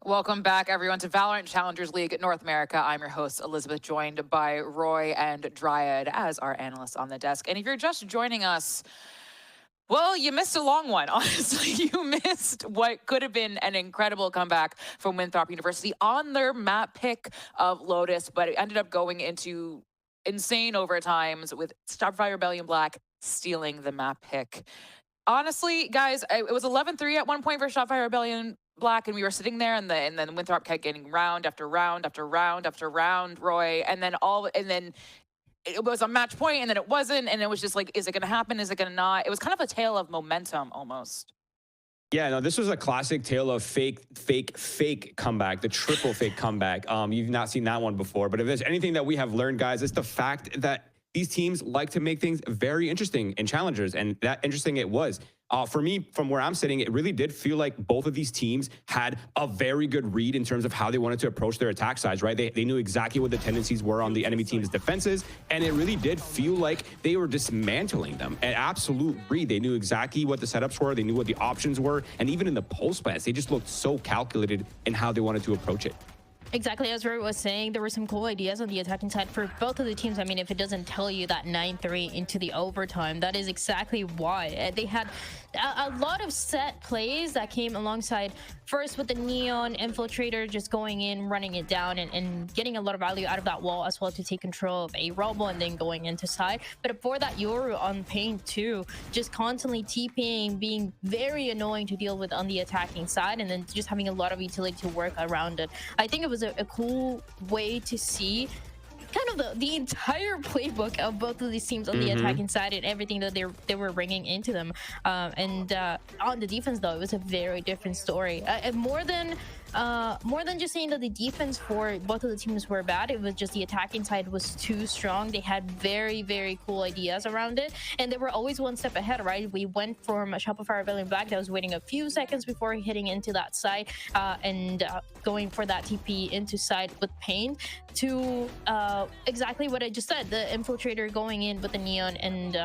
Welcome back, everyone, to Valorant Challengers League North America. I'm your host, Elizabeth, joined by Roy and Dryad as our analysts on the desk. And if you're just joining us, well, you missed a long one, honestly. You missed what could have been an incredible comeback from Winthrop University on their map pick of Lotus, but it ended up going into insane overtimes with Shopify Rebellion Black stealing the map pick. Honestly, guys, it was 11-3 at one point for Shopify Rebellion Black, and we were sitting there, and then Winthrop kept getting round after round after round after round, Roy, and then it was a match point, and then it wasn't, and it was just like, is it going to happen? Is it going to not? It was kind of a tale of momentum almost. Yeah, no, this was a classic tale of fake comeback, the triple fake comeback. You've not seen that one before, but if there's anything that we have learned, guys, it's the fact that these teams like to make things very interesting in challengers, and that interesting it was. For me, from where I'm sitting, it really did feel like both of these teams had a very good read in terms of how they wanted to approach their attack sides, right? They knew exactly what the tendencies were on the enemy team's defenses, and it really did feel like they were dismantling them. An absolute read. They knew exactly what the setups were, they knew what the options were, and even in the post plans, they just looked so calculated in how they wanted to approach it. Exactly, as Roy was sayay, there were some cool ideas on the attacking side for both of the teams. I mean, if it doesn't tell you that 9-3 into the overtime, that is exactly why. They had a lot of set plays that came alongside, first with the Neon Infiltrator just going in, running it down, and getting a lot of value out of that wall as well to take control of a Rumble and then going into side. But before that, Yoru on Paint too, just constantly TPing, being very annoying to deal with on the attacking side, and then just having a lot of utility to work around it. I think it was a cool way to see kind of the entire playbook of both of these teams on the attacking side and everything that they were bringing into them. And on the defense, though, it was a very different story. More than just saying that the defense for both of the teams were bad, it was just the attacking side was too strong. They had very, very cool ideas around it, and they were always one step ahead, right? We went from a Shopify Rebellion Black that was waiting a few seconds before hitting into that side and going for that TP into side with Pain to exactly what I just said, the Infiltrator going in with the Neon and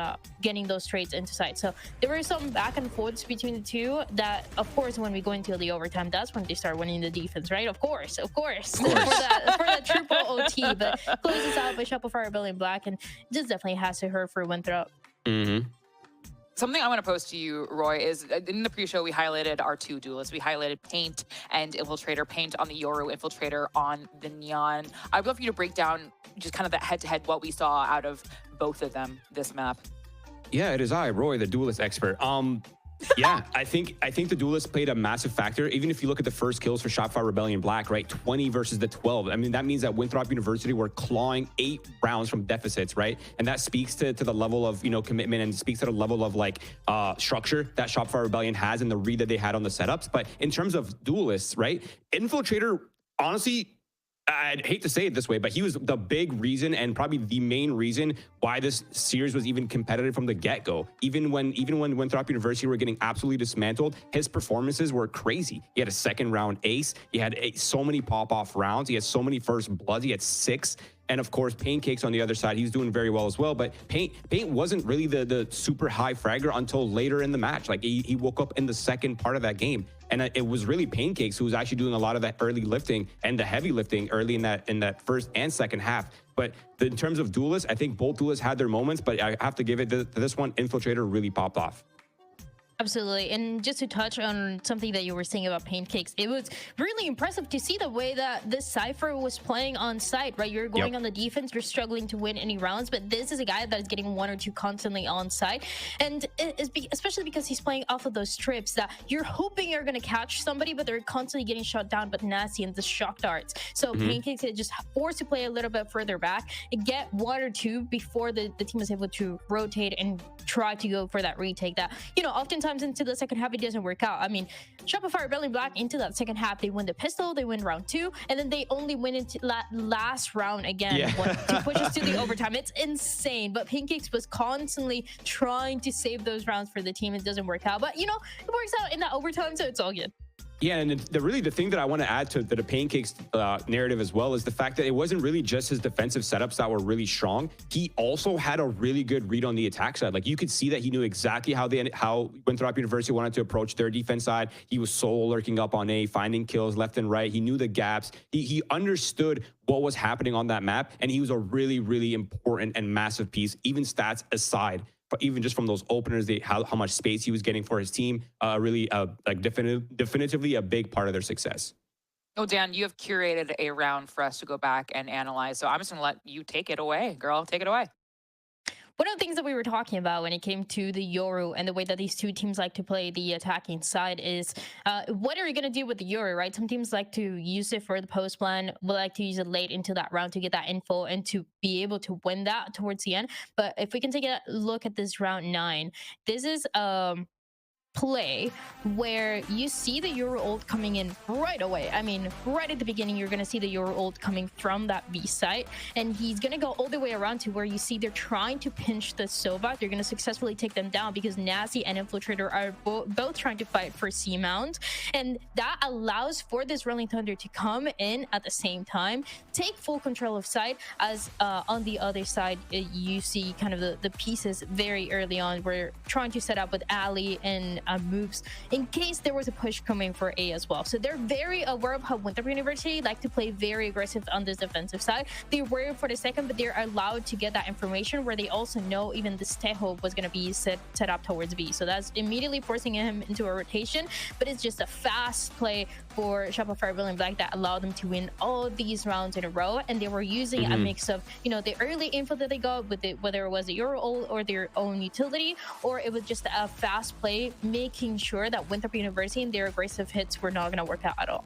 getting those trades into side. So there were some back and forths between the two that, of course, when we go into the overtime, that's when they start winning the defense, right? Of course. for that triple OT, but closes out by Shopify Rebellion Black, and this definitely has to hurt for Winthrop. Something I want to post to you, Roy, is in the pre-show, we highlighted our two duelists. We highlighted Paint and Infiltrator. Paint on the Yoru, Infiltrator on the Neon. I'd love for you to break down just kind of that head-to-head, what we saw out of both of them this map. Yeah, it is I, Roy, the duelist expert. Yeah, I think the duelist played a massive factor. Even if you look at the first kills for Shopify Rebellion Black, right? 20 versus the 12. I mean, that means that Winthrop University were clawing 8 rounds from deficits, right? And that speaks to the level of, commitment, and speaks to the level of structure that Shopify Rebellion has and the read that they had on the setups. But in terms of duelists, right? Infiltrator, honestly, I'd hate to say it this way, but he was the big reason and probably the main reason why this series was even competitive from the get-go. Even when Winthrop University were getting absolutely dismantled, his performances were crazy. He had a second round ace. He had so many pop-off rounds. He had so many first bloods. He had 6. And of course, Pancakes on the other side, he's doing very well as well. But Paint wasn't really the super high fragger until later in the match. Like he woke up in the second part of that game. And it was really Pancakes who was actually doing a lot of that early lifting and the heavy lifting early in that first and second half. But in terms of duelists, I think both duelists had their moments, but I have to give it to this one. Infiltrator really popped off. Absolutely. And just to touch on something that you were saying about Pancakes, it was really impressive to see the way that this Cypher was playing on site, right? You're going on the defense, you're struggling to win any rounds, but this is a guy that is getting 1 or 2 constantly on site. And especially because he's playing off of those trips that you're hoping you're going to catch somebody, but they're constantly getting shot down, but nasty, and the shock darts. So Pancakes is just forced to play a little bit further back and get 1 or 2 before the team is able to rotate and try to go for that retake that, oftentimes into the second half, it doesn't work out. I mean, Shopify Rebellion Black into that second half, they win the pistol, they win round 2, and then they only win into last round again to push us to the overtime. It's insane. But Pancakes was constantly trying to save those rounds for the team. It doesn't work out, but it works out in that overtime, so it's all good. Yeah, and the thing that I want to add to the Pancakes narrative as well is the fact that it wasn't really just his defensive setups that were really strong. He also had a really good read on the attack side. Like, you could see that he knew exactly how Winthrop University wanted to approach their defense side. He was solo lurking up on A, finding kills left and right. He knew the gaps. He understood what was happening on that map, and he was a really, really important and massive piece, even stats aside. But even just from those openers, how much space he was getting for his team, really like definitively a big part of their success. Oh, Dan, you have curated a round for us to go back and analyze. So I'm just going to let you take it away, girl. Take it away. One of the things that we were talking about when it came to the Yoru and the way that these two teams like to play the attacking side is what are you going to do with the Yoru, right? Some teams like to use it for the post plan, will like to use it late into that round to get that info and to be able to win that towards the end. But if we can take a look at this round 9, this is play where you see the Euro ult coming in right away. I mean, right at the beginning, you're going to see the Euro ult coming from that B site, and he's going to go all the way around to where you see they're trying to pinch the Sova. They're going to successfully take them down because Nazi and Infiltrator are both trying to fight for C mount, and that allows for this Rolling Thunder to come in at the same time, take full control of site, as on the other side, you see kind of the pieces very early on. We're trying to set up with Ali and moves in case there was a push coming for A as well. So they're very aware of how Winthrop University like to play very aggressive on this defensive side. They're worried for the second, but they're allowed to get that information where they also know even this Tejo was going to be set up towards B. So that's immediately forcing him into a rotation, but it's just a fast play for Shopify Rebellion Black that allowed them to win all these rounds in a row. And they were using a mix of, you know, the early info that they got with it, whether it was a Euro ult or their own utility, or it was just a fast play, making sure that Winthrop University and their aggressive hits were not going to work out at all.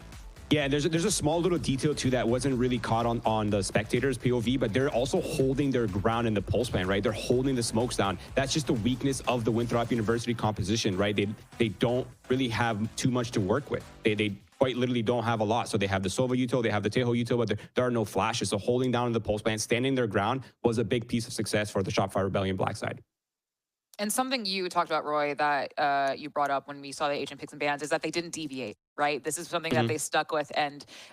Yeah, there's a small little detail too that wasn't really caught on the spectators' POV, but they're also holding their ground in the pulse plan, right? They're holding the smokes down. That's just the weakness of the Winthrop University composition, right? They don't really have too much to work with. They quite literally don't have a lot. So they have the Sova util, they have the Tejo util, but there are no flashes. So holding down in the pulse plan, standing their ground was a big piece of success for the Shopify Rebellion Black side. And something you talked about, Roy, that you brought up when we saw the Agent Picks and Bans is that they didn't deviate, right? This is something that they stuck with,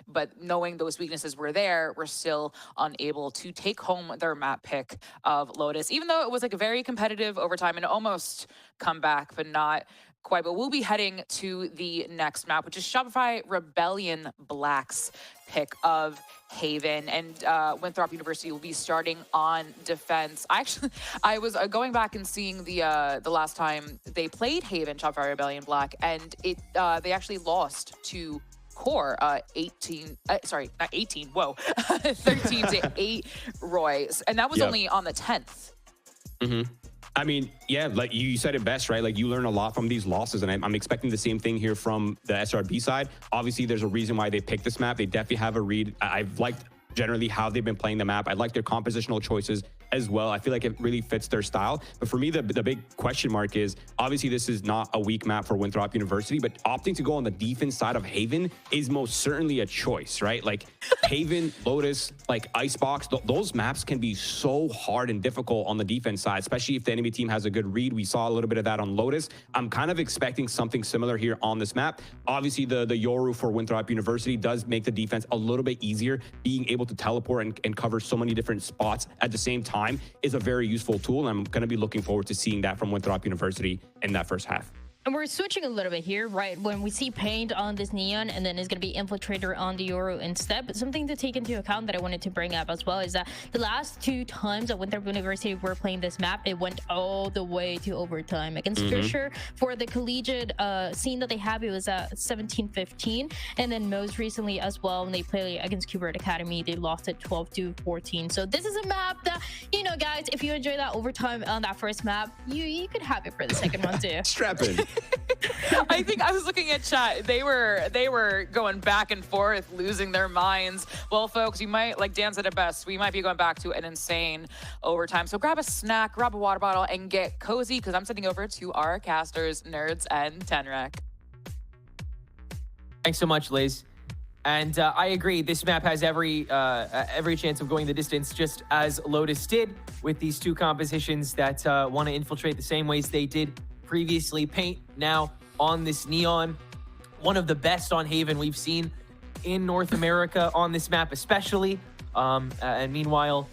but knowing those weaknesses were there, we're still unable to take home their map pick of Lotus, even though it was like a very competitive overtime and almost comeback, but not quite. But we'll be heading to the next map, which is Shopify Rebellion Black's pick of Haven, and Winthrop University will be starting on defense. I was going back and seeing the last time they played Haven, Shopify Rebellion Black, and they actually lost to Core 13 to 8, Roy, and that was only on the 10th. I mean, yeah, like you said it best, right? Like, you learn a lot from these losses, and I'm expecting the same thing here from the SRB side. Obviously, there's a reason why they picked this map. They definitely have a read. I've liked generally how they've been playing the map. I like their compositional choices as well. I feel like it really fits their style. But for me, the big question mark is, obviously this is not a weak map for Winthrop University, but opting to go on the defense side of Haven is most certainly a choice, right? Like Haven, Lotus, like Icebox, those maps can be so hard and difficult on the defense side, especially if the enemy team has a good read. We saw a little bit of that on Lotus. I'm kind of expecting something similar here on this map. Obviously, the Yoru for Winthrop University does make the defense a little bit easier. Being able to teleport and cover so many different spots at the same time is a very useful tool, and I'm going to be looking forward to seeing that from Winthrop University in that first half. And we're switching a little bit here, right? When we see Paint on this Neon, and then it's going to be Infiltrator on the Yoru instead. But something to take into account that I wanted to bring up as well is that the last 2 times that Winthrop University were playing this map, it went all the way to overtime. Against Fisher, for the collegiate scene that they have, it was 17-15. And then most recently as well, when they played against Qbert Academy, they lost it 12-14. So this is a map that, you know, guys, if you enjoy that overtime on that first map, you could have it for the second one too. Strap in. I think I was looking at chat. They were going back and forth, losing their minds. Well, folks, you might, like Dan said it best, we might be going back to an insane overtime. So grab a snack, grab a water bottle, and get cozy, because I'm sending over to our casters, Nerds and Tenrec. Thanks so much, Liz. And I agree, this map has every chance of going the distance, just as Lotus did with these 2 compositions that want to infiltrate the same ways they did previously. Paint now on this Neon. one of the best on Haven we've seen in North America on this map especially. And meanwhile,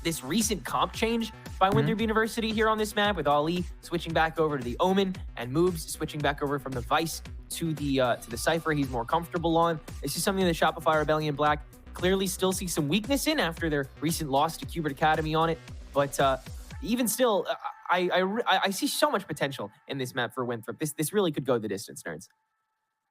this recent comp change by Winthrop University here on this map, with Ali switching back over to the Omen and Moobs switching back over from the Vice to the Cypher he's more comfortable on. This is something that Shopify Rebellion Black clearly still see some weakness in after their recent loss to Qbert Academy on it. But even still, I see so much potential in this map for Winthrop. This really could go the distance, nerds.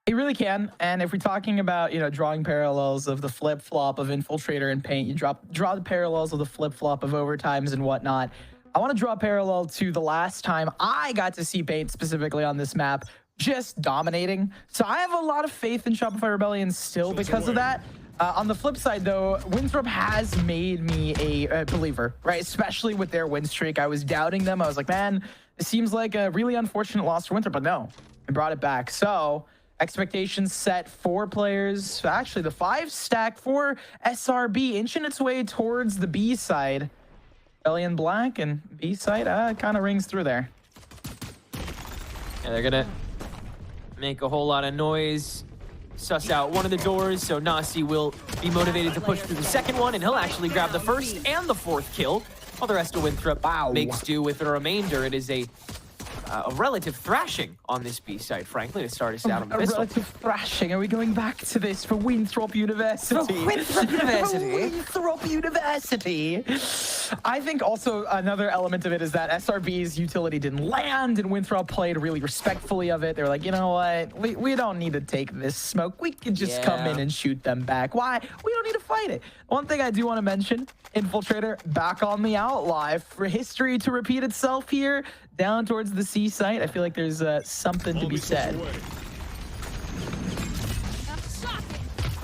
It really can. And if we're talking about, drawing parallels of the flip-flop of Infiltrator and Paint, you draw the parallels of the flip-flop of Overtimes and whatnot. I want to draw a parallel to the last time I got to see Paint specifically on this map, just dominating. So I have a lot of faith in Shopify Rebellion still because of that. On the flip side, though, Winthrop has made me a believer, right? Especially with their win streak. I was doubting them. I was like, man, it seems like a really unfortunate loss for Winthrop, but no, I brought it back. So expectations set for players. Actually, the 5 stack for SRB inching its way towards the B side. Rebellion Black and B side kind of rings through there. Yeah, they're gonna make a whole lot of noise, suss out one of the doors, so Nasi will be motivated to push through the second one, and he'll actually grab the first and the fourth kill, while the rest of Winthrop makes do with the remainder. It is a relative thrashing on this B side, frankly, to start us out on the pistol. A relative thrashing. Are we going back to this for Winthrop University? For Winthrop University? Winthrop University. I think also another element of it is that SRB's utility didn't land, and Winthrop played really respectfully of it. They were like, you know what? We don't need to take this smoke. We could just come in and shoot them back. Why? We don't need to fight it. One thing I do want to mention, Infiltrator back on the outlive for history to repeat itself here down towards the C site. I feel like there's something to be said.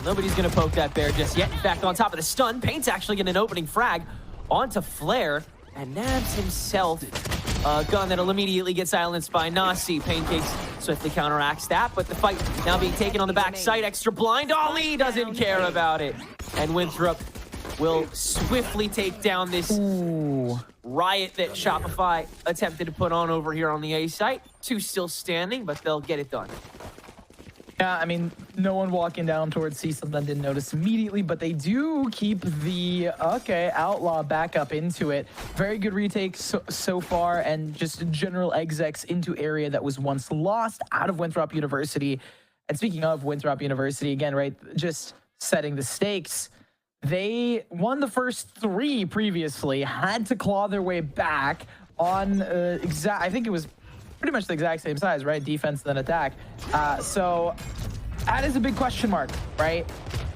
Nobody's gonna poke that bear just yet. In fact, on top of the stun, Paint's actually getting an opening frag onto Flare, and nabs himself a gun that'll immediately get silenced by Nasi. Pancakes swiftly counteracts that, but the fight now being taken on the back side. Extra blind. Ali doesn't care about it, and Winthrop will swiftly take down this riot that Shopify attempted to put on over here on the A site. 2 still standing, but they'll get it done. Yeah, I mean, no one walking down towards C something didn't notice immediately, but they do keep the, Outlaw back up into it. Very good retake so far, and just general execs into area that was once lost out of Winthrop University. And speaking of Winthrop University, again, right, just setting the stakes. They won the first 3 previously, had to claw their way back on I think it was pretty much the exact same size, right? Defense then attack. So that is a big question mark, right?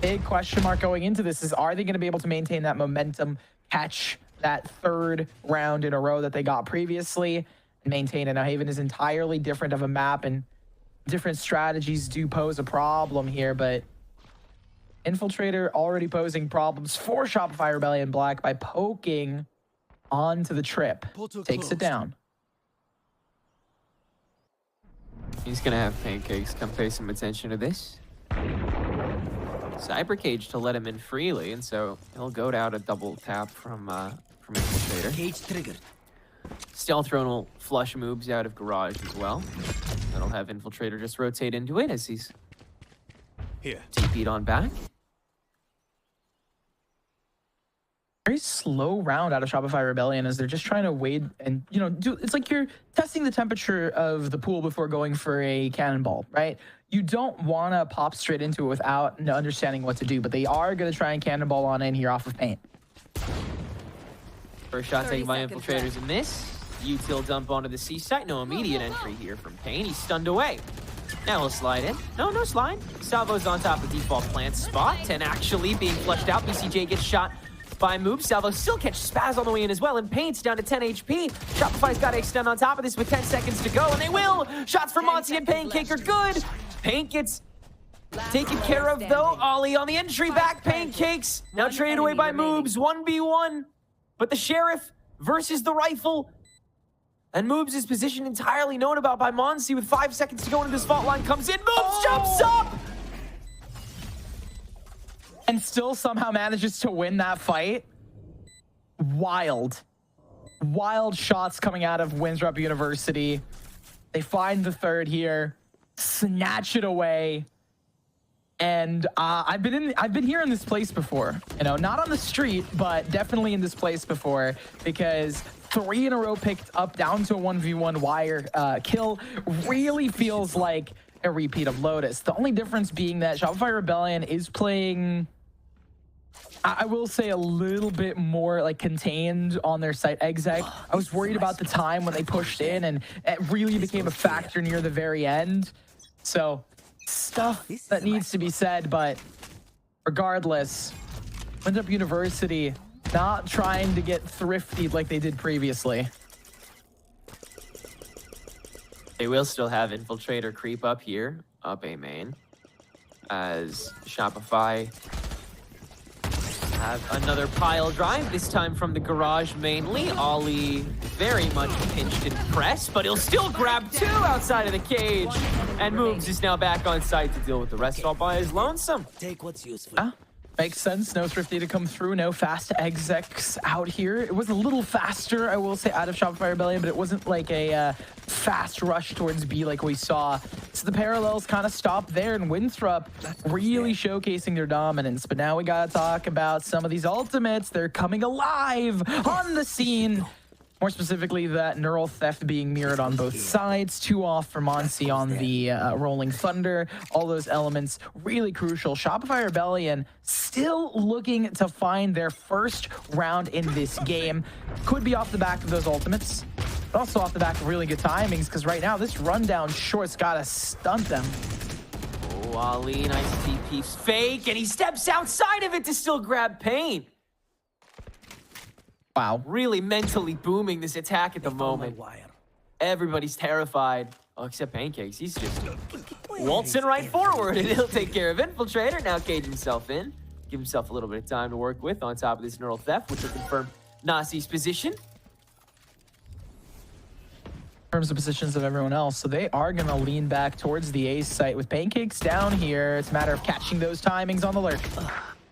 Big question mark going into this is, are they going to be able to maintain that momentum, catch that 3rd round in a row that they got previously, and maintain it? Now, Haven is entirely different of a map, and different strategies do pose a problem here, but Infiltrator already posing problems for Shopify Rebellion Black by poking onto the trip. Takes it down. He's gonna have Pancakes come pay some attention to this. Cyber Cage to let him in freely, and so he'll go down a double tap from Infiltrator. Cage triggered. Stealth Throne will flush moves out of Garage as well. That'll have Infiltrator just rotate into it as he's TP'd on back. Very slow round out of Shopify Rebellion as they're just trying to wade and, it's like you're testing the temperature of the pool before going for a cannonball, right? You don't want to pop straight into it without understanding what to do, but they are going to try and cannonball on in here off of Paint. First shot taken by Infiltrators in this. Util dump onto the C site. No immediate entry here from Paint. He's stunned away. Now he'll slide in. No slide. Salvo's on top of default plant spot. 10 actually being flushed out. BCJ gets shot by Move. Salvo still catches Spaz on the way in as well, and Paint's down to 10 HP. Shopify's got to extend on top of this with 10 seconds to go, and they will! Shots from Monty and Pancake are good! Paint gets taken care of, though. Ollie on the entry back. Pancakes now traded away by Moobs. 1v1. But the Sheriff versus the Rifle. And Moobs' is position entirely known about by Monsi with 5 seconds to go into this fault line. Comes in. Moobs jumps up! And still somehow manages to win that fight. Wild shots coming out of Winthrop University. They find the 3rd here. snatch it away. And I've been here in this place before, you know, not on the street, but definitely in this place before, because 3 in a row picked up down to a 1v1 wire kill really feels like a repeat of Lotus. The only difference being that Shopify Rebellion is playing, I will say, a little bit more like contained on their site exec. I was worried about the time when they pushed in, and it really became a factor near the very end. So stuff that needs to be said, but regardless, Winthrop University not trying to get thrifty like they did previously. They will still have Infiltrator creep up here, up A main, as Shopify have another pile drive, this time from the garage mainly. Ollie very much pinched and pressed, but he'll still grab 2 outside of the cage. And Moves is now back on site to deal with the rest all by his lonesome. Take what's useful. Makes sense. No thrifty to come through. No fast execs out here. It was a little faster, I will say, out of Shopify Rebellion, but it wasn't like a fast rush towards B like we saw. So the parallels kind of stopped there, and Winthrop really showcasing their dominance. But now we got to talk about some of these ultimates. They're coming alive on the scene. More specifically, that neural theft being mirrored on both sides. 2 off for Monsi on the Rolling Thunder. All those elements really crucial. Shopify Rebellion still looking to find their first round in this game. Could be off the back of those ultimates, but also off the back of really good timings, because right now this rundown short's got to stunt them. Oh, Ali, nice TP fake, and he steps outside of it to still grab Pain. Wow. Really mentally booming this attack at the moment. Everybody's terrified. Oh, except Pancakes. He's just waltzing right forward, and he'll take care of Infiltrator. Now cage himself in. Give himself a little bit of time to work with on top of this neural theft, which will confirm Nasi's position. In terms of positions of everyone else, so they are going to lean back towards the A site with Pancakes down here. It's a matter of catching those timings on the lurk.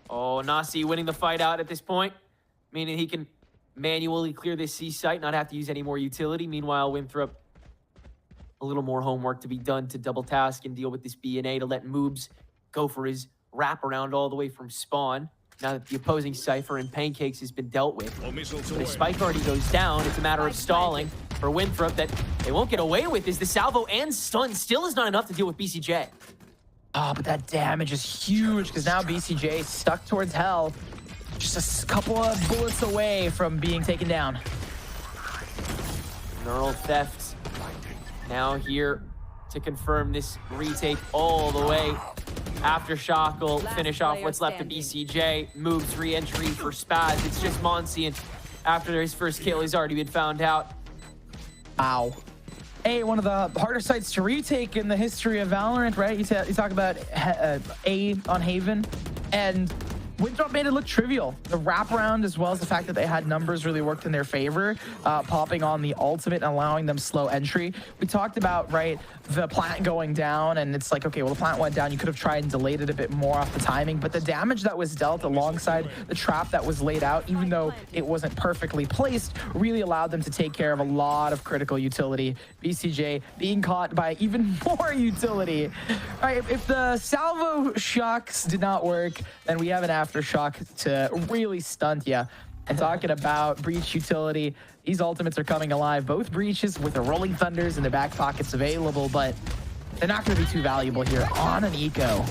Oh, Nasi winning the fight out at this point, meaning he can manually clear this C site, not have to use any more utility. Meanwhile, Winthrop, a little more homework to be done to double task and deal with this B and A to let Moobs go for his wraparound all the way from spawn. Now that the opposing Cypher and Pancakes has been dealt with. But if Spike already goes down, it's a matter of stalling for Winthrop that they won't get away with, is the salvo and stun still is not enough to deal with BCJ. Oh, but that damage is huge, because now BCJ stuck towards hell. Just a couple of bullets away from being taken down. Neural theft now here to confirm this retake all the way. Aftershock will finish off what's left of BCJ. Moves re-entry for Spaz. It's just Monsi, and after his first kill, he's already been found out. Wow. A, one of the harder sites to retake in the history of Valorant, right? You talk about A on Haven, and Winthrop made it look trivial. The wraparound, as well as the fact that they had numbers, really worked in their favor, popping on the ultimate and allowing them slow entry. We talked about, right, the plant going down, and it's like, okay, well, the plant went down. You could have tried and delayed it a bit more off the timing, but the damage that was dealt alongside the trap that was laid out, even though it wasn't perfectly placed, really allowed them to take care of a lot of critical utility. BCJ being caught by even more utility. All right, if the salvo shocks did not work, then we have an aftershock to really stunt you. And talking about breach utility, these ultimates are coming alive. Both breaches with the Rolling Thunders in their back pockets available, but they're not going to be too valuable here on an eco.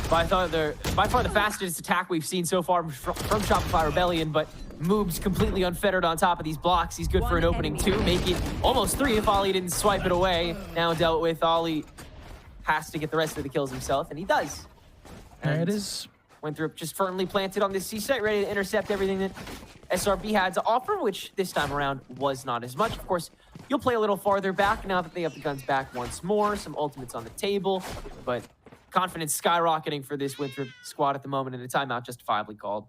By far the fastest attack we've seen so far from Shopify Rebellion, but Moobs completely unfettered on top of these blocks. He's good for an opening 2, making almost 3 if Ollie didn't swipe it away. Now dealt with. Ollie has to get the rest of the kills himself, and he does. There it is. Winthrop just firmly planted on this C site, ready to intercept everything that SRB had to offer, which this time around was not as much. Of course, you'll play a little farther back now that they have the guns back once more. Some ultimates on the table, but confidence skyrocketing for this Winthrop squad at the moment, and a timeout justifiably called.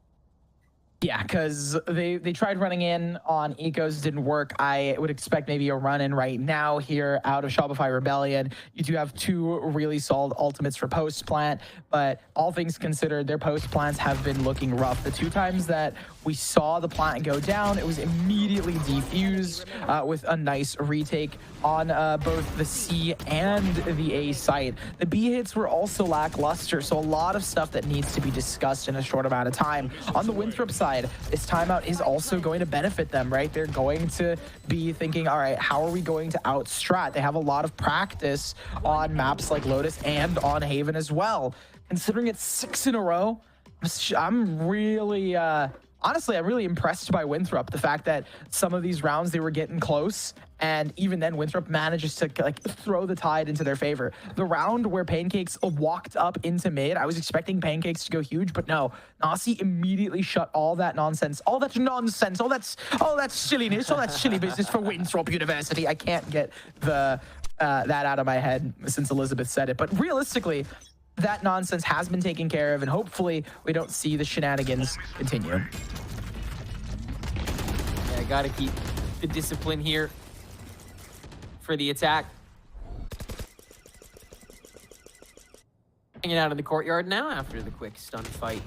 Yeah, because they tried running in on Ecos, didn't work. I would expect maybe a run in right now here out of Shopify Rebellion. You do have two really solid ultimates for post plant, but all things considered, their post plants have been looking rough. The two times that we saw the plant go down, it was immediately defused with a nice retake on both the C and the A site. The B hits were also lackluster, so a lot of stuff that needs to be discussed in a short amount of time. On the Winthrop side, this timeout is also going to benefit them, right? They're going to be thinking, all right, how are we going to outstrat? They have a lot of practice on maps like Lotus and on Haven as well. Considering it's 6 in a row, I'm really... honestly, I'm really impressed by Winthrop. The fact that some of these rounds they were getting close, and even then Winthrop manages to like throw the tide into their favor. The round where Pancakes walked up into mid, I was expecting Pancakes to go huge, but no. Nasi immediately shut all that nonsense, all that silliness, all that silly business for Winthrop University. I can't get the that out of my head since Elizabeth said it, but realistically, that nonsense has been taken care of, and hopefully we don't see the shenanigans continue. Yeah, gotta keep the discipline here for the attack. Hanging out in the courtyard now after the quick stun fight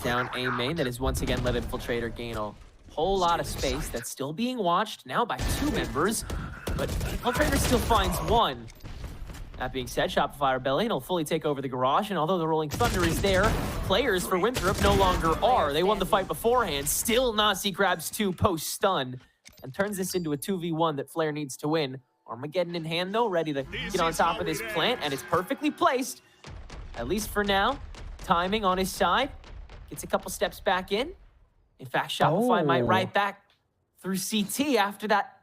down A main that has once again let Infiltrator gain a whole lot of space. That's still being watched now by 2 members, but Infiltrator still finds 1. That being said, Shopify Rebellion will fully take over the garage, and although the Rolling Thunder is there, players for Winthrop no longer are. They won the fight beforehand. Still, Nasi grabs 2 post-stun and turns this into a 2v1 that Flair needs to win. Armageddon in hand, though, ready to get on top of this plant, and it's perfectly placed, at least for now. Timing on his side. Gets a couple steps back in. In fact, Shopify might right back through CT after that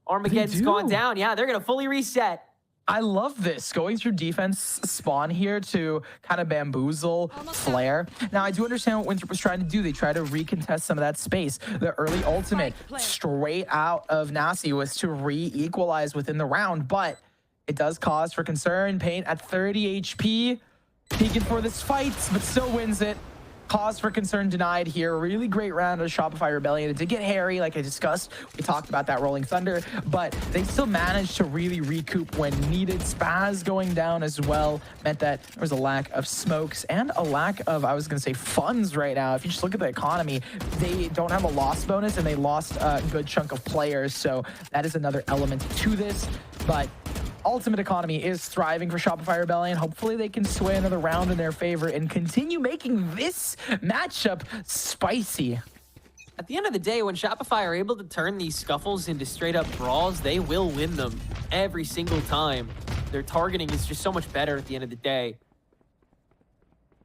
Armageddon's gone down. Yeah, they're going to fully reset. I love this, going through defense spawn here to kind of bamboozle Flair. Now, I do understand what Winthrop was trying to do. They tried to recontest some of that space. The early ultimate straight out of Nasi was to re-equalize within the round, but it does cause for concern. Paint at 30 HP, peeking for this fight, but still wins it. Cause for concern denied here. Really great round of Shopify Rebellion. It did get hairy, like I discussed. We talked about that Rolling Thunder, but they still managed to really recoup when needed. Spaz going down as well meant that there was a lack of smokes and a lack of, I was going to say, funds right now. If you just look at the economy, they don't have a loss bonus, and they lost a good chunk of players, so that is another element to this. But Ultimate Economy is thriving for Shopify Rebellion. Hopefully they can sway another round in their favor and continue making this matchup spicy. At the end of the day, when Shopify are able to turn these scuffles into straight up brawls, they will win them every single time. Their targeting is just so much better at the end of the day.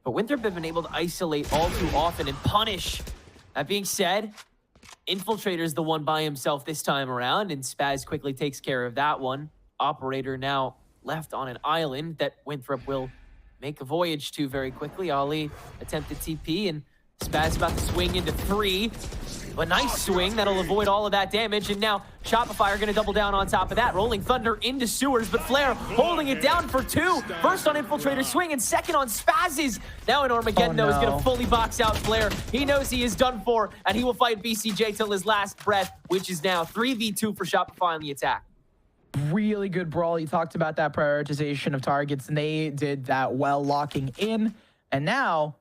But Winthrop have been able to isolate all too often and punish. That being said, Infiltrator's the one by himself this time around, and Spaz quickly takes care of that one. Operator now left on an island that Winthrop will make a voyage to very quickly. Ali attempted TP, and Spaz about to swing into 3. A nice swing that'll avoid all of that damage, and now Shopify are going to double down on top of that. Rolling Thunder into sewers, but Flair holding it down for 2. First on Infiltrator swing, and second on Spaz's. Now in Armageddon, though, is going to fully box out Flair. He knows he is done for, and he will fight BCJ till his last breath, which is now 3v2 for Shopify on the attack. Really good brawl. You talked about that prioritization of targets, and they did that well, locking in. And now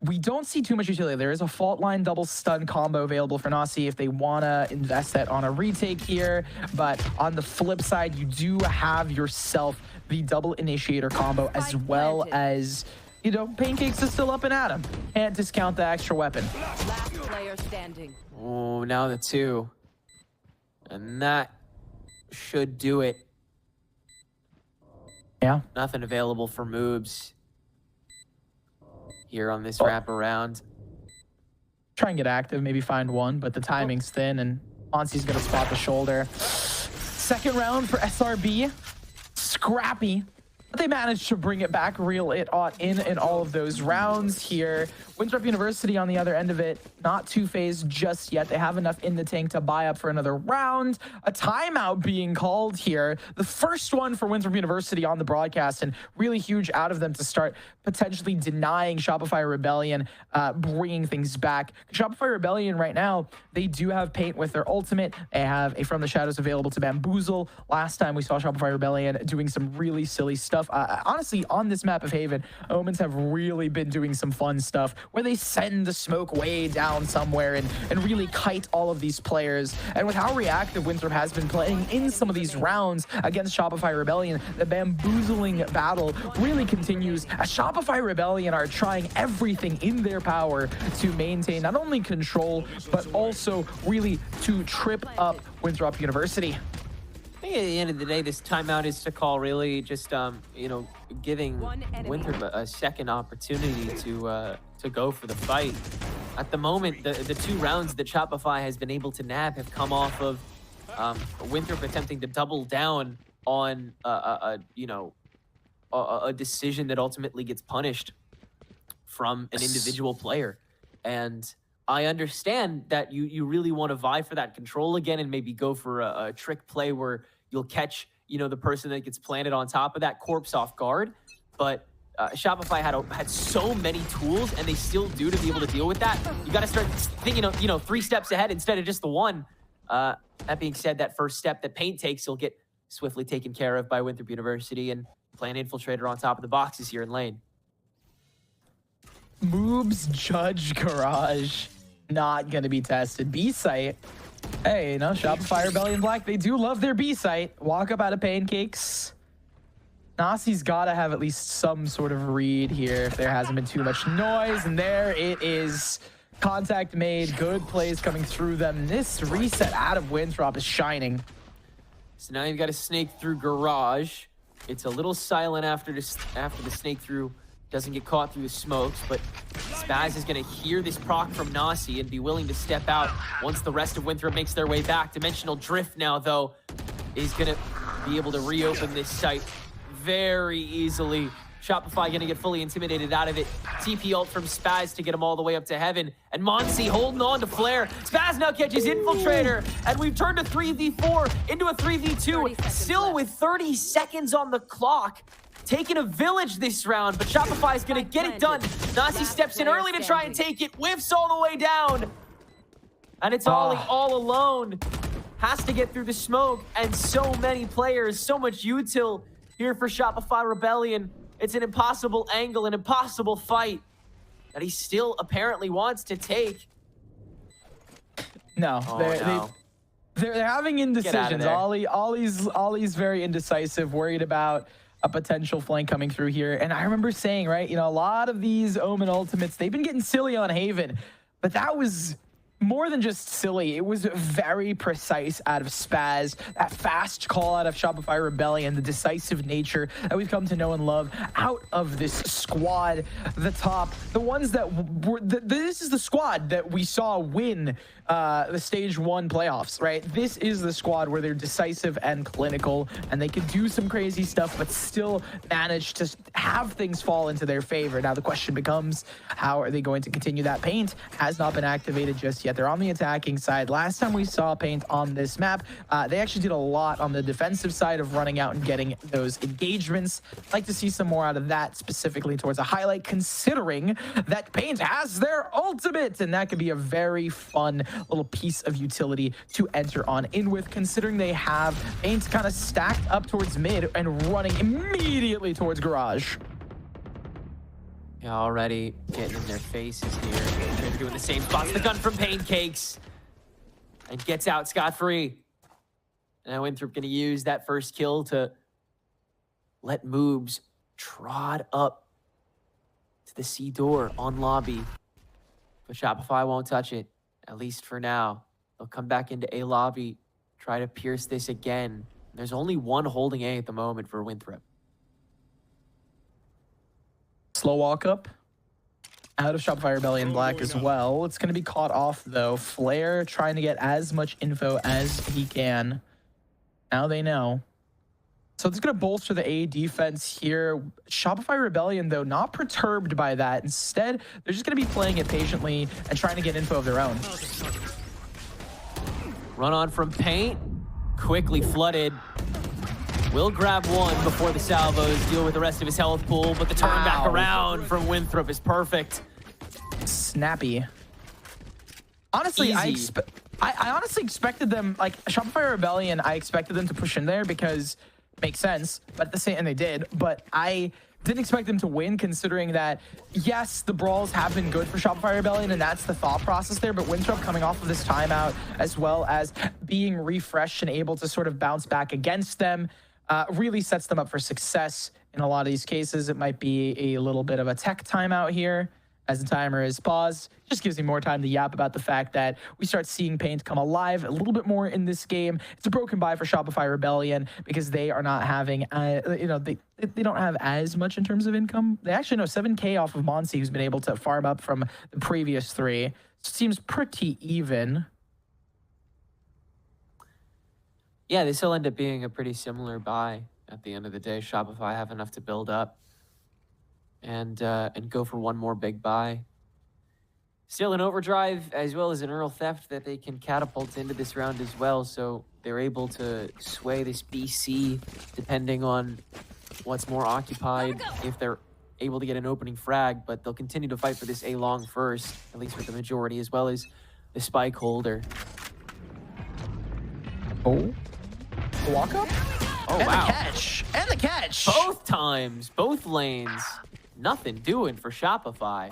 we don't see too much utility. There is a fault line double stun combo available for Nasi if they want to invest that on a retake here. But on the flip side, you do have yourself the double initiator combo, as well as, you know, Pancakes is still up and at him. Can't discount the extra weapon. Last player standing. Oh, now the 2. And that should do it. Yeah. Nothing available for moves here on this wraparound. Try and get active, maybe find one, but the timing's thin, and Onsi's gonna spot the shoulder. Second round for SRB. Scrappy. But they managed to bring it back, reel it on in all of those rounds here. Winthrop University on the other end of it, not too phased just yet. They have enough in the tank to buy up for another round. A timeout being called here. The first one for Winthrop University on the broadcast, and really huge out of them to start potentially denying Shopify Rebellion, bringing things back. Shopify Rebellion right now, they do have Paint with their ultimate. They have a From the Shadows available to bamboozle. Last time we saw Shopify Rebellion doing some really silly stuff. Honestly, on this map of Haven, Omens have really been doing some fun stuff where they send the smoke way down somewhere and really kite all of these players. And with how reactive Winthrop has been playing in some of these rounds against Shopify Rebellion, the bamboozling battle really continues as Shopify Rebellion are trying everything in their power to maintain not only control, but also really to trip up Winthrop University. I think at the end of the day, this timeout is to call really just, giving Winthrop a second opportunity to go for the fight. At the moment, the 2 rounds that Shopify has been able to nab have come off of Winthrop attempting to double down on a decision that ultimately gets punished from an individual player. And I understand that you really want to vie for that control again and maybe go for a trick play where you'll catch, the person that gets planted on top of that corpse off guard. But Shopify had so many tools, and they still do, to be able to deal with that. You got to start thinking, 3 steps ahead instead of just the one. That being said, that first step that Paint takes will get swiftly taken care of by Winthrop University, and playing Infiltrator on top of the boxes here in lane. Moobs Judge Garage not going to be tested. B site. Hey, Shopify Rebellion Black, they do love their B site. Walk up out of pancakes. Nasi's got to have at least some sort of read here if there hasn't been too much noise. And there it is. Contact made. Good plays coming through them. This reset out of Winthrop is shining. So now you've got to snake through Garage. It's a little silent after the snake through. Doesn't get caught through the smokes, but Spaz is going to hear this proc from Nasi and be willing to step out once the rest of Winthrop makes their way back. Dimensional Drift now, though, is going to be able to reopen this site very easily. Shopify going to get fully intimidated out of it. TP ult from Spaz to get him all the way up to heaven. And Monsi holding on to Flare. Spaz now catches Infiltrator. And we've turned a 3v4 into a 3v2. Still with 30 seconds on the clock. Taking a village this round, but Shopify is going to get it done. Nasi steps in early to try and take it. Whiffs all the way down. And it's Ollie all alone. Has to get through the smoke. And so many players, so much util here for Shopify Rebellion. It's an impossible angle, an impossible fight that he still apparently wants to take. No, they're having indecisions. Ollie's very indecisive, worried about a potential flank coming through here. And I remember saying, right, a lot of these Omen ultimates, they've been getting silly on Haven, but that was more than just silly. It was very precise out of Spaz. That fast call out of Shopify Rebellion, the decisive nature that we've come to know and love out of this squad. The top, the ones that were, this is the squad that we saw win the stage 1 playoffs, right? This is the squad where they're decisive and clinical, and they can do some crazy stuff, but still manage to have things fall into their favor. Now the question becomes, how are they going to continue that? Paint has not been activated just yet. They're on the attacking side. Last time we saw Paint on this map, they actually did a lot on the defensive side of running out and getting those engagements. I'd like to see some more out of that, specifically towards a highlight, considering that Paint has their ultimate, and that could be a very fun little piece of utility to enter on in with, considering they have Paint kind of stacked up towards mid and running immediately towards Garage. Yeah, already getting in their faces here. They're doing the same spots. The gun from Pancakes. And gets out scot-free. Now Winthrop gonna use that first kill to let Moobs trot up to the C door on lobby. But Shopify won't touch it, at least for now. They'll come back into A lobby, try to pierce this again. There's only one holding A at the moment for Winthrop. Slow walk up out of Shopify Rebellion Black as well. It's going to be caught off, though. Flare trying to get as much info as he can. Now they know. So it's going to bolster the A defense here. Shopify Rebellion, though, not perturbed by that. Instead, they're just going to be playing it patiently and trying to get info of their own. Run on from Paint. Quickly flooded. Will grab one before the salvos deal with the rest of his health pool, but the turn back around from Winthrop is perfect. Snappy. Honestly, I honestly expected them, like Shopify Rebellion, I expected them to push in there because makes sense, but at the same, and they did, but I didn't expect them to win, considering that, yes, the brawls have been good for Shopify Rebellion, and that's the thought process there, but Winthrop coming off of this timeout, as well as being refreshed and able to sort of bounce back against them, really sets them up for success. In a lot of these cases, it might be a little bit of a tech timeout here, as the timer is paused. Just gives me more time to yap about the fact that we start seeing Paint come alive a little bit more in this game. It's a broken buy for Shopify Rebellion because they are not having, you know, they don't have as much in terms of income. They actually know 7K off of Monsi, who's been able to farm up from the previous 3. So it seems pretty even. Yeah, this will end up being a pretty similar buy at the end of the day. Shopify have enough to build up and go for one more big buy. Still an overdrive as well as an Earl theft that they can catapult into this round as well, so they're able to sway this BC depending on what's more occupied, if they're able to get an opening frag, but they'll continue to fight for this A long first, at least with the majority, as well as the spike holder. Oh, walk up? Oh, and wow. the catch! And the catch! Both times, both lanes. Nothing doing for Shopify.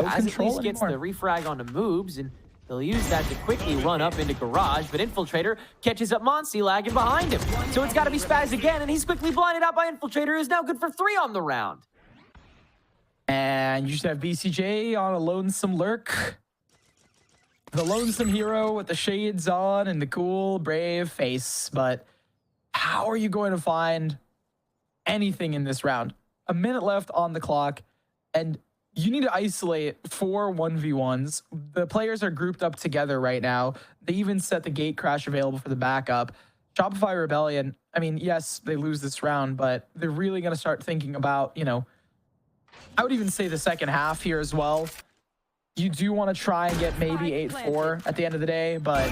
No As at control least gets anymore. the refrag onto moves, and they'll use that to quickly run up into Garage, but Infiltrator catches up Monsi lagging behind him. So it's got to be Spaz again, and he's quickly blinded out by Infiltrator, who's now good for 3 on the round. And you should have BCJ on a lonesome lurk. The lonesome hero with the shades on and the cool, brave face. But how are you going to find anything in this round? A minute left on the clock, and you need to isolate 4 1v1s. The players are grouped up together right now. They even set the gate crash available for the backup. Shopify Rebellion, I mean, yes, they lose this round, but they're really going to start thinking about, you know, I would even say the second half here as well. You do want to try and get maybe 8-4 at the end of the day, but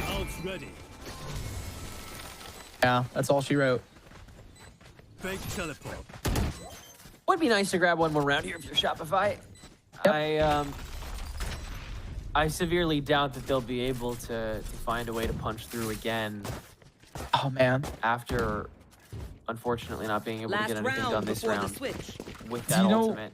yeah, that's all she wrote. Fake teleport. Would be nice to grab one more round here if you're Shopify. Yep. I severely doubt that they'll be able to find a way to punch through again Oh, man. after, unfortunately, not being able to get anything done this round with that Do you know- ultimate.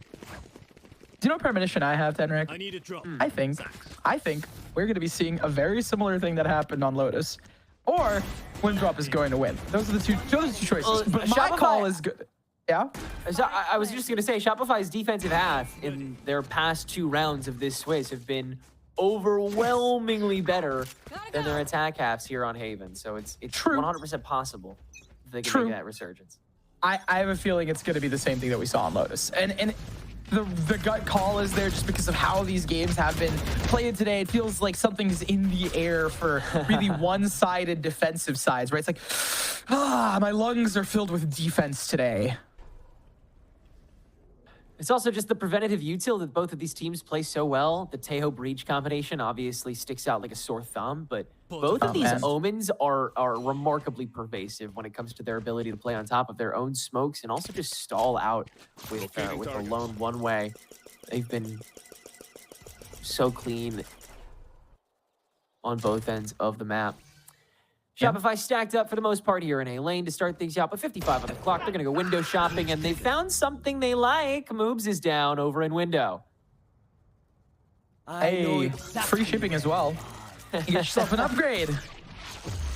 Do you know what premonition I have, Tenric? I need a drop. I think we're going to be seeing a very similar thing that happened on Lotus, or Winthrop is going to win. Those are the two choices. Well, But my Shopify- call is good. Yeah. So I was just going to say, Shopify's defensive half in their past 2 rounds of this Swiss have been overwhelmingly better than their attack halves here on Haven. So it's True. 100% possible they can True. make that resurgence. I have a feeling it's going to be the same thing that we saw on Lotus, and the gut call is there just because of how these games have been played today. It feels like something's in the air for really one-sided defensive sides, right? It's like, my lungs are filled with defense today. It's also just the preventative util that both of these teams play so well. The Tejo Breach combination obviously sticks out like a sore thumb, but both of these man. omens are remarkably pervasive when it comes to their ability to play on top of their own smokes and also just stall out with a lone one-way. They've been so clean on both ends of the map. Yeah. Shopify stacked up for the most part here in A lane to start things out, but 55 on the clock. They're going to go window shopping, and they found something they like. Moves is down over in window. Hey, free shipping as well. You get yourself an upgrade.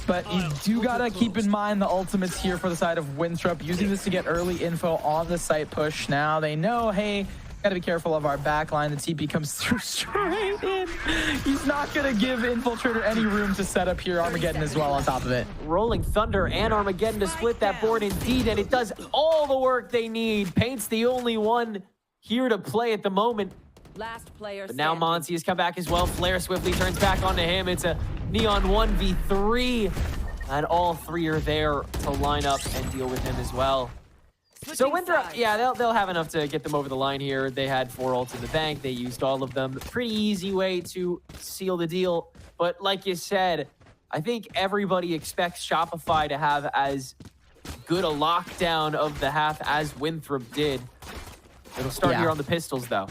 But you do gotta keep in mind the ultimates here for the side of Winthrop, using this to get early info on the site push. Now they know, hey, gotta be careful of our backline. The TP comes through straight in. He's not gonna give Infiltrator any room to set up here. Armageddon as well on top of it. Rolling Thunder and Armageddon to split that board indeed, and it does all the work they need. Paint's the only one here to play at the moment. Last player But now standing. Monsi has come back as well. Flare swiftly turns back onto him. It's a Neon 1v3. And all three are there to line up and deal with him as well. So Winthrop, yeah, they'll have enough to get them over the line here. They had 4 ults in the bank. They used all of them. Pretty easy way to seal the deal. But like you said, I think everybody expects Shopify to have as good a lockdown of the half as Winthrop did. It'll start here on the pistols, though.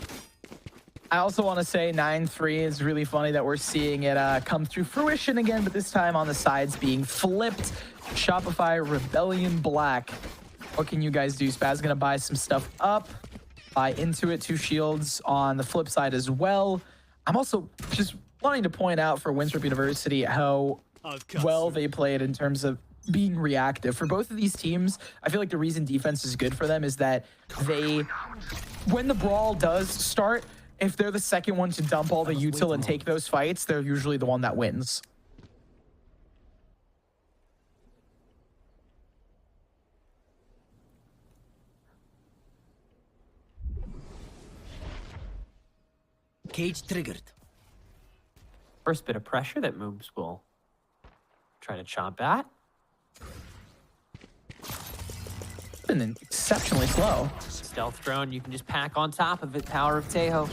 I also want to say 9-3 is really funny that we're seeing it come through fruition again, but this time on the sides being flipped. Shopify Rebellion Black. What can you guys do? Spaz going to buy some stuff up, buy into it. 2 shields on the flip side as well. I'm also just wanting to point out for Winthrop University how well they played in terms of being reactive. For both of these teams, I feel like the reason defense is good for them is that when the brawl does start, if they're the second one to dump all the util and take those fights, they're usually the one that wins. Cage triggered. First bit of pressure that Moobs will try to chomp at. Been exceptionally slow. Stealth drone, you can just pack on top of it. Power of Tejo.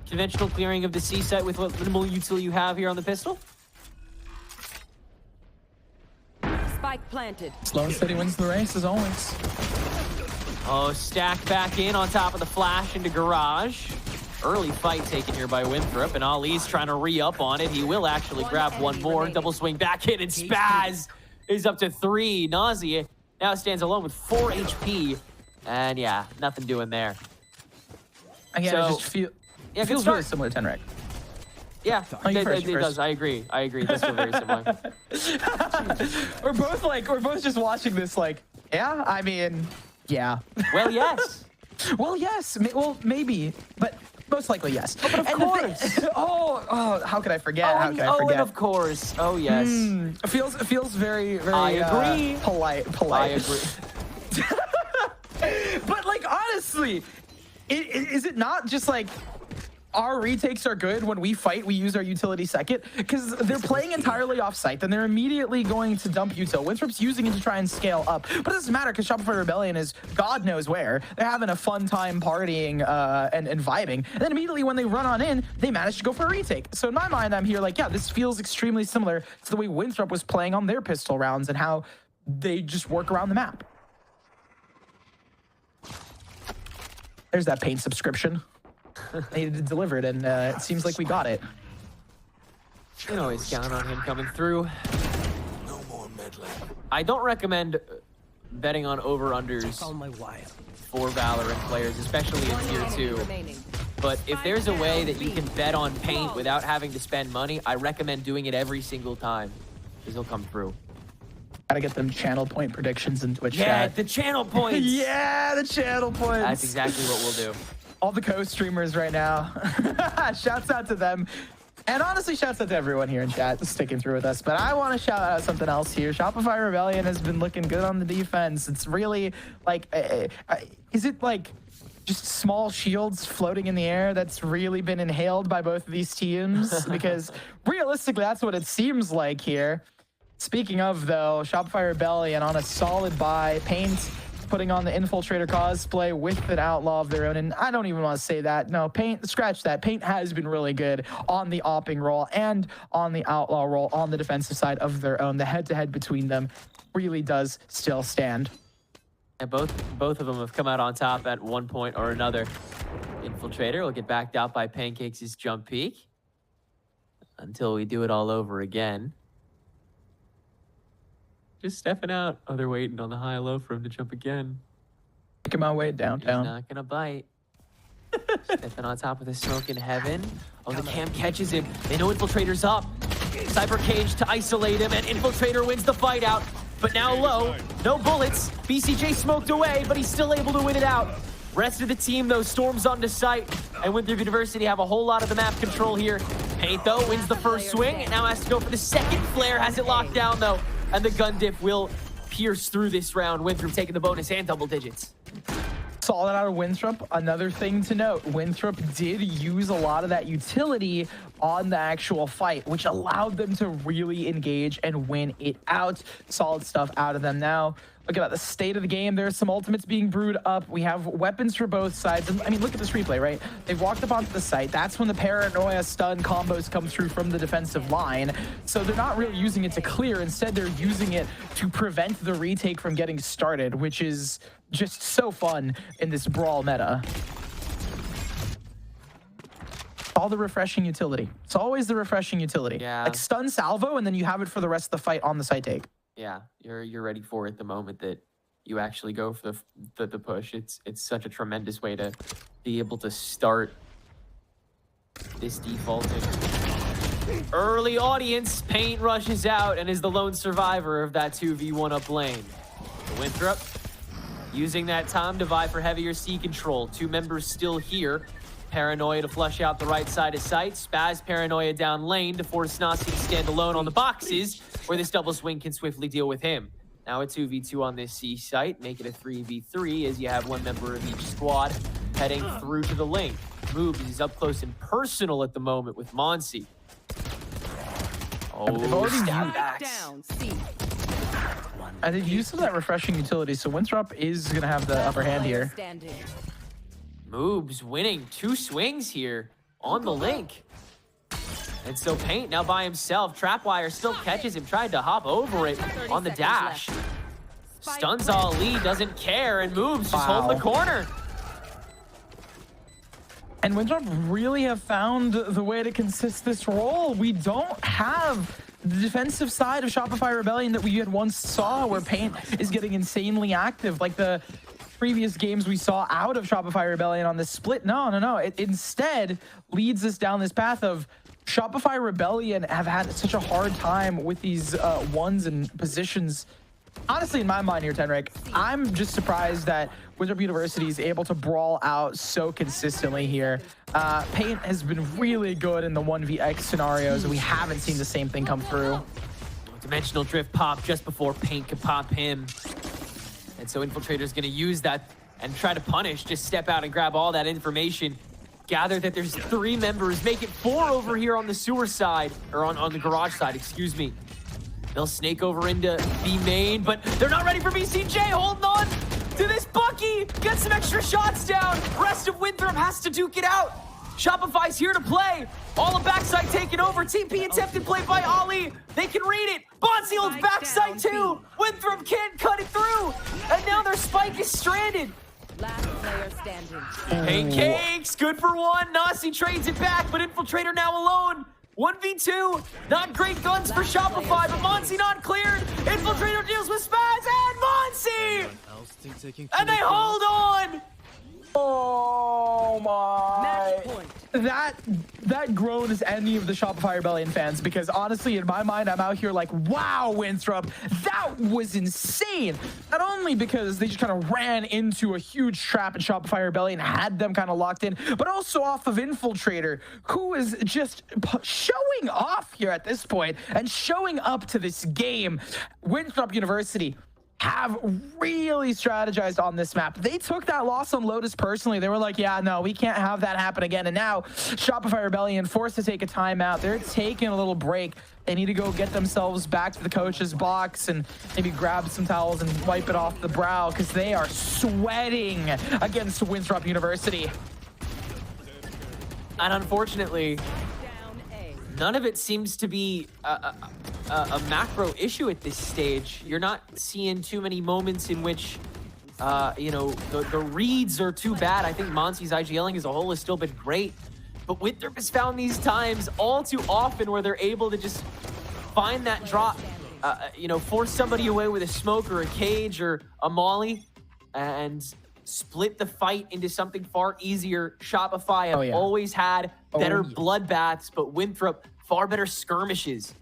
Conventional clearing of the C site with what minimal util you have here on the pistol. Spike planted. Slow and steady wins the race as always. Oh, stack back in on top of the flash into garage. Early fight taken here by Winthrop, and Ali's trying to re-up on it. He will actually grab one more. Double swing back in, and Spaz is up to 3. Nausea now stands alone with 4 HP. And yeah, nothing doing there. Again, So, I just feel yeah, it feels good really start. similar to Tenrec. Yeah, Oh, you it first. does. I agree. It does feel very similar. We're both just watching this like, yeah, I mean, yeah. Well, yes. Well, yes. Well, maybe, but most likely yes. But of course. Oh, how could I forget? How could I and forget? of course. Oh, yes. It feels very, very I agree. Polite. I agree. But like, honestly, is it not just like our retakes are good when we fight, we use our utility second? Because they're playing entirely off site, then they're immediately going to dump util. Winthrop's using it to try and scale up. But it doesn't matter because Shopify Rebellion is God knows where. They're having a fun time partying and vibing. And then immediately when they run on in, they manage to go for a retake. So in my mind, I'm here like, yeah, this feels extremely similar to the way Winthrop was playing on their pistol rounds and how they just work around the map. There's that Paint subscription. They needed to deliver it, and it seems like we got it. You can always count on him coming through. No more meddling. I don't recommend betting on over-unders Call my wire. for Valorant players, especially in Tier 2. Remaining. But if there's a way that you can bet on Paint without having to spend money, I recommend doing it every single time, because he'll come through. Gotta get them channel point predictions in Twitch Yeah, chat. the channel points! Yeah, the channel points. That's exactly what we'll do. All the co-streamers right now. Shouts out to them. And honestly, shouts out to everyone here in chat sticking through with us. But I want to shout out something else here. Shopify Rebellion has been looking good on the defense. It's really like, is it like just small shields floating in the air that's really been inhaled by both of these teams? Because realistically, that's what it seems like here. Speaking of, though, Shopify Rebellion on a solid buy. Paint putting on the Infiltrator cosplay with an outlaw of their own. And I don't even want to say that. No, Paint, scratch that. Paint has been really good on the opping role and on the outlaw role on the defensive side of their own. The head-to-head between them really does still stand. And both of them have come out on top at one point or another. Infiltrator will get backed out by Pancakes' jump peek. Until we do it all over again. Just stepping out. Oh, they're waiting on the high-low for him to jump again. Making my way He's downtown. not gonna bite. Stepping on top of the smoke in heaven. Oh, the cam catches him. They know Infiltrator's up. Cyber Cage to isolate him, and Infiltrator wins the fight out. But now low, no bullets. BCJ smoked away, but he's still able to win it out. Rest of the team, though, storms onto site. And Winthrop University have a whole lot of the map control here. Paint, though, wins the first swing, and now has to go for the second. Flare has it locked down, though. And the gun diff will pierce through this round. Winthrop taking the bonus and double digits. Saw that out of Winthrop. Another thing to note, Winthrop did use a lot of that utility on the actual fight, which allowed them to really engage and win it out. Solid stuff out of them now. Look at the state of the game. There's some ultimates being brewed up. We have weapons for both sides. And I mean, look at this replay, right? They've walked up onto the site. That's when the paranoia stun combos come through from the defensive line. So they're not really using it to clear. Instead, they're using it to prevent the retake from getting started, which is just so fun in this brawl meta. All the refreshing utility. It's always the refreshing utility. Yeah. Like stun salvo, and then you have it for the rest of the fight on the site take. Yeah, you're ready for it the moment that you actually go for the push. It's such a tremendous way to be able to start this defaulting. Early audience, Paint rushes out and is the lone survivor of that 2v1 up lane. Winthrop using that time to vie for heavier C control. Two members still here. Paranoia to flush out the right side of sight. Spaz Paranoia down lane to force Nasi to stand alone on the boxes, where this double swing can swiftly deal with him. Now a 2v2 on this C site, make it a 3v3 as you have one member of each squad heading through to the lane. Moves is up close and personal at the moment with Monsi. Oh, they've already stab Back axe. down, C. And they've used some of that refreshing utility, so Winthrop is going to have the upper hand here. Standing. Moves winning 2 swings here on the link. And so Paint now by himself. Trapwire still catches him, tried to hop over it on the dash. Stuns Ali, doesn't care, and Moves just hold the corner. And Winthrop really have found the way to consist this role. We don't have the defensive side of Shopify Rebellion that we had once saw, where Paint is getting insanely active. Like the previous games we saw out of Shopify Rebellion on this split. No. It instead leads us down this path of Shopify Rebellion have had such a hard time with these ones and positions. Honestly, in my mind here, Tenrik, I'm just surprised that Winthrop University is able to brawl out so consistently here. Paint has been really good in the 1vx scenarios, and we haven't seen the same thing come through. Dimensional drift pop just before Paint could pop him. And so Infiltrator's gonna use that and try to punish, just step out and grab all that information. Gather that there's 3 members, make it 4 over here on the sewer side, or on the garage side, excuse me. They'll snake over into B main, but they're not ready for BCJ, holding on to this Bucky, get some extra shots down. Rest of Winthrop has to duke it out. Shopify's here to play. All of backside taken over. TP attempted play by Ali. They can read it. Bonzi holds backside too. Winthrop can't cut it through. And now their spike is stranded. Last player standing. Pancakes, good for 1. Nasi trades it back, but Infiltrator now alone. 1v2, not great guns for Shopify, but Monsi not cleared. Infiltrator deals with Spaz and Monsi! And they hold on! Oh my. Match point. That groan is any of the Shopify Rebellion fans, because honestly, in my mind, I'm out here like, wow, Winthrop, that was insane. Not only because they just kind of ran into a huge trap and Shopify Rebellion had them kind of locked in, but also off of Infiltrator, who is just showing off here at this point and showing up to this game. Winthrop University have really strategized on this map. They took that loss on Lotus personally. They were like, yeah, no, we can't have that happen again. And now Shopify Rebellion forced to take a timeout. They're taking a little break. They need to go get themselves back to the coach's box and maybe grab some towels and wipe it off the brow, because they are sweating against Winthrop University. And unfortunately, Down A. none of it seems to be a macro issue at this stage. You're not seeing too many moments in which, you know, the reads are too bad. I think Monty's IGLing as a whole has still been great. But Winthrop has found these times all too often where they're able to just find that drop, you know, force somebody away with a smoke or a cage or a molly, and split the fight into something far easier. Shopify have always had better bloodbaths, but Winthrop far better skirmishes.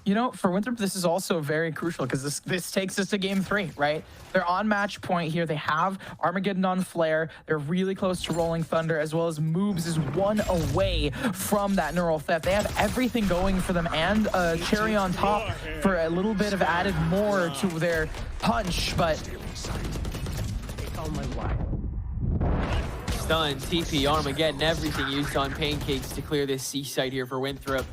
You know, for Winthrop, this is also very crucial, because this takes us to game 3, right? They're on match point here. They have Armageddon on Flare. They're really close to Rolling Thunder, as well as Moobs is 1 away from that Neural Theft. They have everything going for them, and a cherry on top for a little bit of added more to their punch, but Oh my god. Stun, TP, Armageddon, everything used on Pancakes to clear this C site here for Winthrop.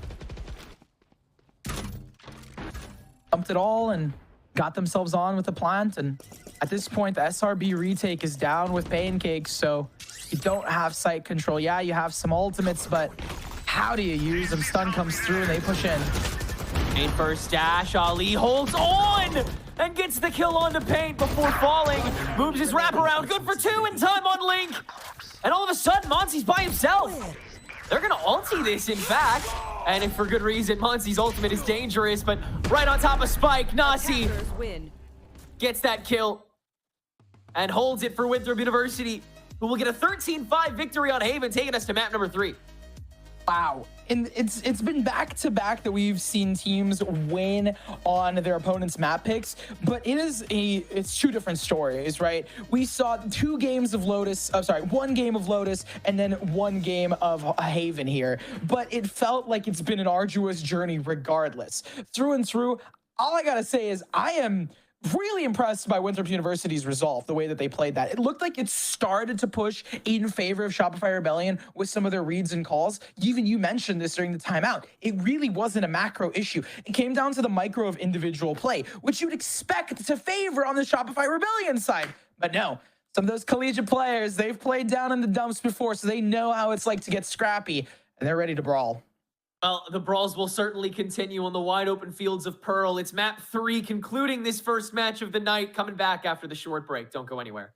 Dumped it all and got themselves on with the plant, and at this point the SRB retake is down with Pancakes, so you don't have site control. Yeah, you have some ultimates, but how do you use them? Stun comes through and they push in. Paint first dash, Ali holds on and gets the kill onto Paint before falling. Moves his wraparound, good for 2 in time on Link. And all of a sudden, Monty's by himself. They're gonna ulti this, in fact. And if for good reason, Monty's ultimate is dangerous, but right on top of Spike, Nasi Attackers win. gets that kill and holds it for Winthrop University, who will get a 13-5 victory on Haven, taking us to map number 3. Wow. And it's been back-to-back that we've seen teams win on their opponent's map picks, but it's two different stories, right? We saw one game of Lotus and then one game of Haven here, but it felt like it's been an arduous journey regardless. Through and through, all I gotta say is I am really impressed by Winthrop University's resolve, the way that they played that. It looked like it started to push in favor of Shopify Rebellion with some of their reads and calls. Even you mentioned this during the timeout. It really wasn't a macro issue. It came down to the micro of individual play, which you'd expect to favor on the Shopify Rebellion side. But no, some of those collegiate players, they've played down in the dumps before, so they know how it's like to get scrappy, and they're ready to brawl. Well, the brawls will certainly continue on the wide open fields of Pearl. It's map 3 concluding this first match of the night, coming back after the short break. Don't go anywhere.